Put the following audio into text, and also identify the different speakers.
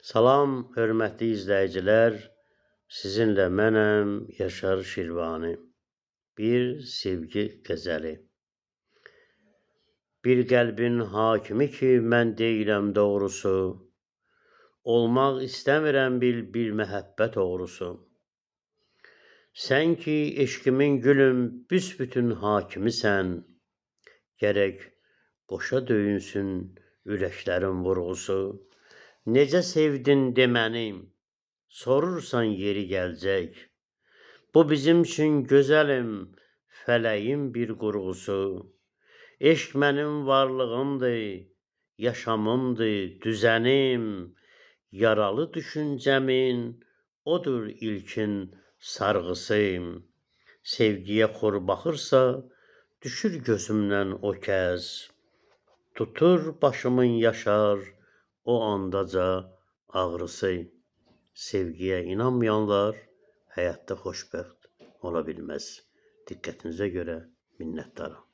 Speaker 1: Salam, hörmətli izləyicilər. Sizinlə mənəm Yaşar Şirvani. Bir sevgi qəzəli. Bir qəlbin hakimi ki, mən deyiləm doğrusu. Olmaq istəmirəm bir məhəbbət oğrusu. Sən ki, eşqimin gülüm, büsbütün hakimisən. Gərək qoşa döyünsün ürəklərin vurğusu. Necə sevdin demənim, sorursan yeri gələcək. Bu bizim üçün gözəlim, fələyin bir qurğusu. Eşq mənim varlığımdır, yaşamımdır, düzənim. Yaralı düşüncəmin, odur ilkin sarğısı. Sevgiyə xor baxırsa, düşür gözümdən o kəz. Tutur başımın yaşar, o andaca ağrısı. Sevgiyə inanmayanlar həyatda xoşbəxt ola bilməz. Diqqətinizə görə minnətdaram.